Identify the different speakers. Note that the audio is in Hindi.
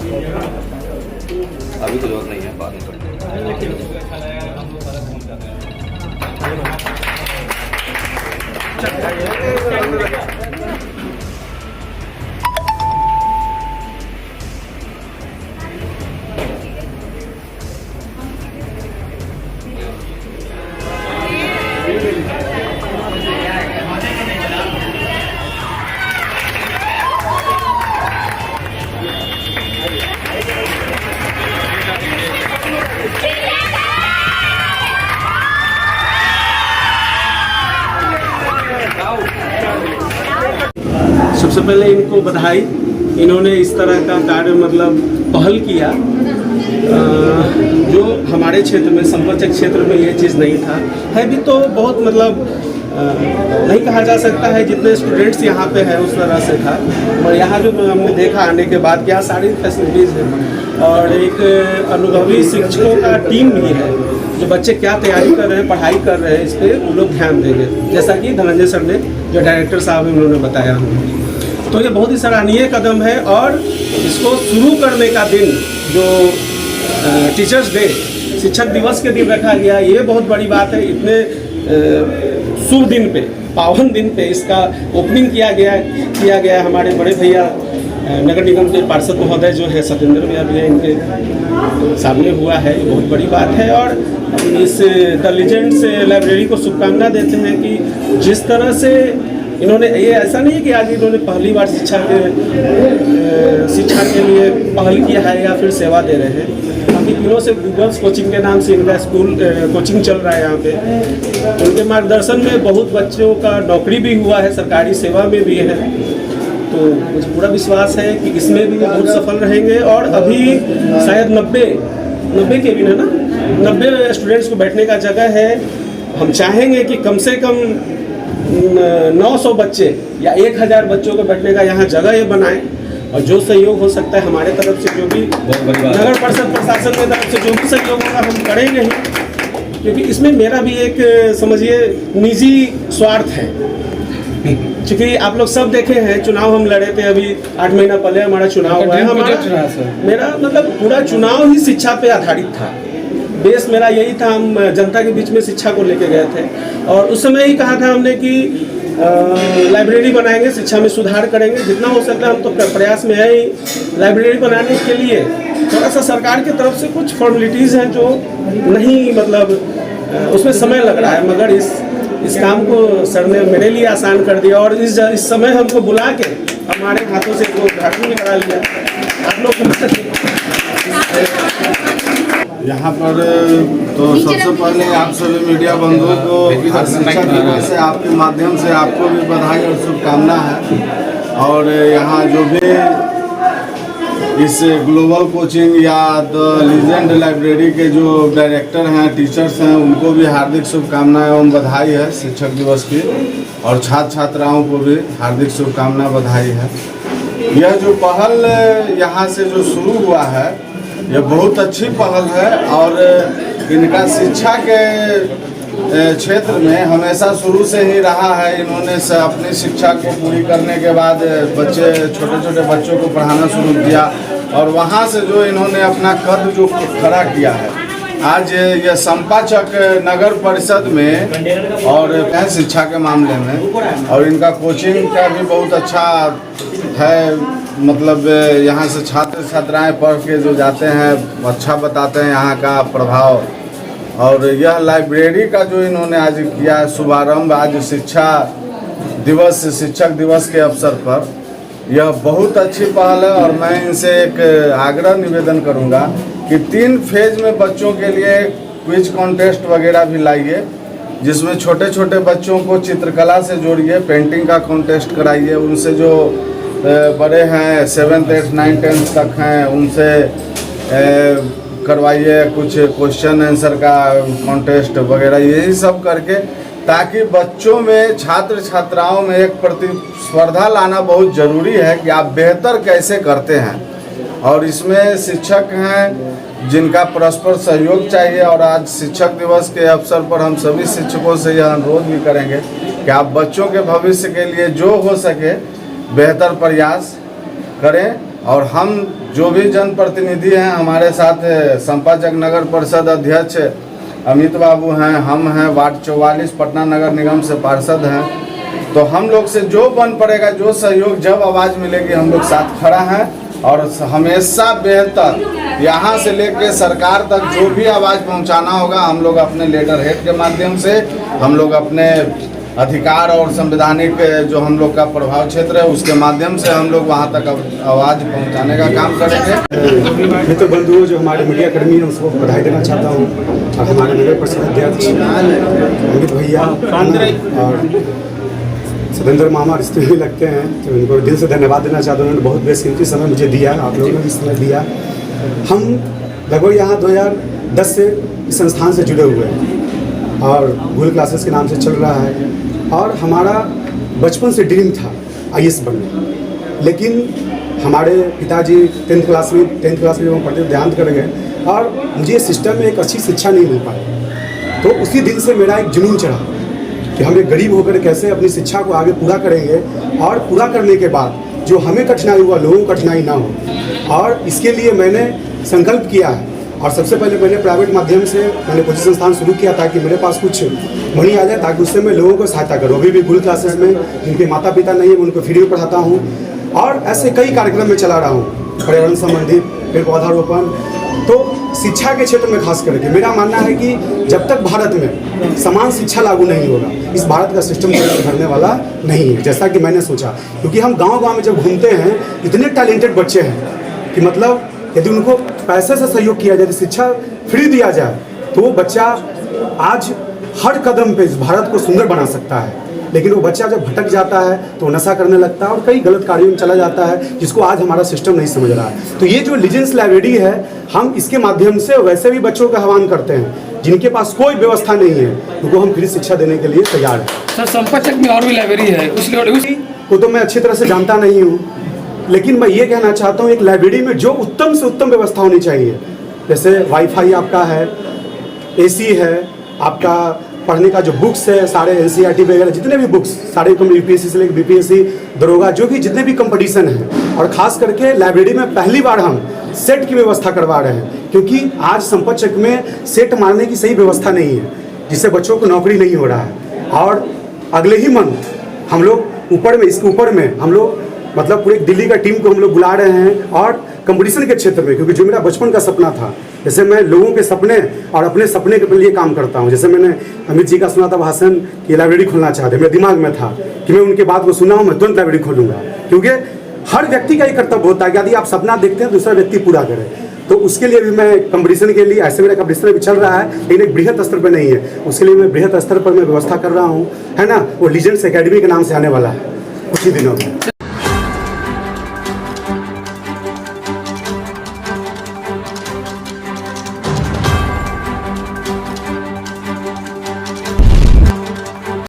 Speaker 1: अभी तो जरूरत नहीं है, बाद में
Speaker 2: सबसे पहले इनको बधाई। इन्होंने इस तरह का कार्य मतलब पहल किया जो हमारे क्षेत्र में, संपर्क क्षेत्र में ये चीज़ नहीं था। है भी तो बहुत मतलब नहीं कहा जा सकता है जितने स्टूडेंट्स यहाँ पे है उस तरह से था। और यहाँ जो हमने देखा आने के बाद कि यहाँ सारी फैसिलिटीज़ है और एक अनुभवी शिक्षकों का टीम भी है। जो बच्चे क्या तैयारी कर रहे हैं, पढ़ाई कर रहे हैं, इस पर वो लोग ध्यान देंगे, जैसा कि धनंजय सर ने, जो डायरेक्टर साहब हैं, उन्होंने बताया हमें। तो ये बहुत ही सराहनीय कदम है और इसको शुरू करने का दिन जो टीचर्स डे, शिक्षक दिवस के दिन रखा गया, ये बहुत बड़ी बात है। इतने शुभ दिन पे, पावन दिन पे इसका ओपनिंग किया गया। हमारे बड़े भैया नगर निगम के पार्षद महोदय जो है सत्येंद्र भैया भी है, इनके सामने हुआ है, ये बहुत बड़ी बात है। और इस द लीजेंड्स लाइब्रेरी को शुभकामना देते हैं कि जिस तरह से इन्होंने, ये ऐसा नहीं है कि आज इन्होंने पहली बार शिक्षा के लिए पहल किया है या फिर सेवा दे रहे हैं। काफ़ी दिनों से गूगल्स कोचिंग के नाम से इनका स्कूल कोचिंग चल रहा है यहाँ पे। उनके मार्गदर्शन में बहुत बच्चों का नौकरी भी हुआ है, सरकारी सेवा में भी है। तो मुझे पूरा विश्वास है कि इसमें भी बहुत सफल रहेंगे। और अभी शायद 90 के भी है ना, 90 स्टूडेंट्स को बैठने का जगह है। हम चाहेंगे कि कम से कम 900 बच्चे या 1000 बच्चों को बैठने का यहाँ जगह ये बनाएं। और जो सहयोग हो सकता है हमारे तरफ से, जो भी नगर परिषद प्रशासन की तरफ से जो भी सहयोग होगा हम करेंगे ही, क्योंकि इसमें मेरा भी एक समझिए निजी स्वार्थ है। क्योंकि आप लोग सब देखे हैं, चुनाव हम लड़े थे अभी 8 महीना पहले हमारा चुनाव हुआ है। मेरा मतलब पूरा चुनाव ही शिक्षा पे आधारित था। बेस मेरा यही था, हम जनता के बीच में शिक्षा को लेके गए थे और उस समय ही कहा था हमने कि लाइब्रेरी बनाएंगे, शिक्षा में सुधार करेंगे, जितना हो सकता है। हम तो प्रयास में है ही। लाइब्रेरी बनाने के लिए थोड़ा सा सरकार की तरफ से कुछ फॉर्मेलिटीज़ हैं जो नहीं, मतलब उसमें समय लग रहा है, मगर इस काम को सर ने मेरे लिए आसान कर दिया। और इस समय हमको बुला के हमारे हाथों से इसको उद्घाटन करा लिया। आप लोग
Speaker 3: यहाँ पर तो सबसे पहले आप सभी मीडिया बंधुओं को शिक्षा दिवस से आपके माध्यम से आपको भी बधाई और शुभकामना है। और यहाँ जो भी इस ग्लोबल कोचिंग या द लीजेंड लाइब्रेरी के जो डायरेक्टर हैं, टीचर्स हैं, उनको भी हार्दिक शुभकामनाएं एवं बधाई है शिक्षक दिवस की। और छात्र छात्राओं को भी हार्दिक शुभकामना बधाई है। यह जो पहल यहाँ से जो शुरू हुआ है, यह बहुत अच्छी पहल है। और इनका शिक्षा के क्षेत्र में हमेशा शुरू से ही रहा है। इन्होंने अपनी शिक्षा को पूरी करने के बाद छोटे छोटे बच्चों को पढ़ाना शुरू किया और वहाँ से जो इन्होंने अपना कद जो खड़ा किया है, आज यह संपाचक नगर परिषद में और शिक्षा के मामले में। और इनका कोचिंग का भी बहुत अच्छा है, मतलब यहाँ से छात्र छात्राएं पढ़ के जो जाते हैं अच्छा बताते हैं यहाँ का प्रभाव। और यह लाइब्रेरी का जो इन्होंने आज किया शुभारंभ, आज शिक्षक दिवस के अवसर पर, यह बहुत अच्छी पहल है। और मैं इनसे एक आग्रह निवेदन करूँगा कि 3 फेज में बच्चों के लिए क्विज कॉन्टेस्ट वगैरह भी लाइए, जिसमें छोटे छोटे बच्चों को चित्रकला से जोड़िए, पेंटिंग का कॉन्टेस्ट कराइए। उनसे जो बड़े हैं 7th 8th 9th 10th तक हैं, उनसे करवाइए कुछ क्वेश्चन आंसर का कॉन्टेस्ट वगैरह, यही सब करके, ताकि बच्चों में, छात्र छात्राओं में एक प्रतिस्पर्धा लाना बहुत ज़रूरी है कि आप बेहतर कैसे करते हैं। और इसमें शिक्षक हैं जिनका परस्पर सहयोग चाहिए। और आज शिक्षक दिवस के अवसर पर हम सभी शिक्षकों से यह अनुरोध भी करेंगे कि आप बच्चों के भविष्य के लिए जो हो सके बेहतर प्रयास करें और हम जो भी जनप्रतिनिधि हैं, हमारे साथ संपाचक नगर परिषद अध्यक्ष अमित बाबू हैं, हम हैं, वार्ड 44 पटना नगर निगम से पार्षद हैं। तो हम लोग से जो बन पड़ेगा, जो सहयोग, जब आवाज़ मिलेगी, हम लोग साथ खड़ा हैं। और हमेशा बेहतर यहाँ से लेकर सरकार तक जो भी आवाज़ पहुँचाना होगा, हम लोग अपने लेटर हेड के माध्यम से, हम लोग अपने अधिकार और संवैधानिक जो हम लोग का प्रभाव क्षेत्र है उसके माध्यम से हम लोग वहाँ तक आवाज़ पहुँचाने का काम करेंगे।
Speaker 4: मित्र बंधुओं, जो हमारे मीडिया कर्मी हैं उसको बधाई देना चाहता हूँ, और हमारे नगर परिषद अध्यक्ष अमित भैया और सतेंद्र मामा रिश्ते में लगते हैं, तो उनको दिल से धन्यवाद देना चाहता हूँ। उन्होंने बहुत बेसकीमती समय मुझे दिया, आप लोगों ने भी समय दिया। हम लगभग यहाँ 2010 से इस संस्थान से जुड़े हुए हैं और गुल क्लासेस के नाम से चल रहा है। और हमारा बचपन से ड्रीम था IAS बनना, लेकिन हमारे पिताजी 10th क्लास में जब हम पढ़ते देहांत कर गए और मुझे सिस्टम में एक अच्छी शिक्षा नहीं मिल पाई। तो उसी दिन से मेरा एक जुनून चढ़ा कि हम एक गरीब होकर कैसे अपनी शिक्षा को आगे पूरा करेंगे, और पूरा करने के बाद जो हमें कठिनाई हुआ लोगों को कठिनाई ना हो। और इसके लिए मैंने संकल्प किया है, और सबसे पहले मैंने प्राइवेट माध्यम से मैंने कोचिंग संस्थान शुरू किया ताकि मेरे पास कुछ मनी आ जाए, ताकि उससे मैं लोगों को सहायता करूँ। अभी भी गुल क्लासेस में जिनके माता पिता नहीं है, मैं उनको फ्री में पढ़ाता हूँ, और ऐसे कई कार्यक्रम में चला रहा हूँ, पर्यावरण संबंधी, पेड़ पौधारोपण। तो शिक्षा के क्षेत्र में खास करके मेरा मानना है कि जब तक भारत में समान शिक्षा लागू नहीं होगा, इस भारत का सिस्टम सुधरने वाला नहीं है, जैसा कि मैंने सोचा। क्योंकि हम गांव-गांव में जब घूमते हैं, इतने टैलेंटेड बच्चे हैं कि मतलब यदि उनको पैसे से सहयोग किया जाए, शिक्षा फ्री दिया जाए, तो वो बच्चा आज हर कदम पे इस भारत को सुंदर बना सकता है। लेकिन वो बच्चा जब भटक जाता है तो नशा करने लगता है और कई गलत कार्यों में चला जाता है, जिसको आज हमारा सिस्टम नहीं समझ रहा है। तो ये जो लीजेंस लाइब्रेरी है, हम इसके माध्यम से वैसे भी बच्चों का आह्वान करते हैं जिनके पास कोई व्यवस्था नहीं है, उनको हम फ्री शिक्षा देने के लिए तैयार हैं।
Speaker 1: सर, संपाचक में और भी लाइब्रेरी है,
Speaker 4: उसको तो मैं अच्छी तरह से जानता नहीं हूँ, लेकिन मैं ये कहना चाहता हूँ एक लाइब्रेरी में जो उत्तम से उत्तम व्यवस्था होनी चाहिए, जैसे वाईफाई आपका है, AC है, आपका पढ़ने का जो बुक्स है, सारे NCERT वगैरह जितने भी बुक्स, सारे UPSC से लेकर BPSC, दरोगा, जो भी जितने भी कंपटीशन हैं। और ख़ास करके लाइब्रेरी में पहली बार हम सेट की व्यवस्था करवा रहे हैं, क्योंकि आज संपाचक में सेट मारने की सही व्यवस्था नहीं है, जिससे बच्चों को नौकरी नहीं हो रहा है। और अगले ही मंथ हम लोग ऊपर में, इसके ऊपर में हम लोग मतलब पूरे दिल्ली का टीम को हम लोग बुला रहे हैं, और कंपटीशन के क्षेत्र में, क्योंकि जो मेरा बचपन का सपना था, जैसे मैं लोगों के सपने और अपने सपने के लिए काम करता हूं। जैसे मैंने अमित जी का सुना था भाषण कि लाइब्रेरी खोलना चाहते, मेरे दिमाग में था कि मैं उनके बात को सुना हूं, मैं तुरंत लाइब्रेरी खोलूंगा, क्योंकि हर व्यक्ति का ये कर्तव्य होता है कि यदि आप सपना देखते हैं दूसरा व्यक्ति पूरा करे। तो उसके लिए भी मैं कंपटीशन के लिए, ऐसे मेरा कंपटीशन भी चल रहा है, लेकिन एक बृहत स्तर पर नहीं है, उसके लिए मैं बृहत स्तर पर मैं व्यवस्था कर रहा हूँ, है ना। वो लीजेंड्स एकेडमी के नाम से आने वाला है कुछ ही दिनों में।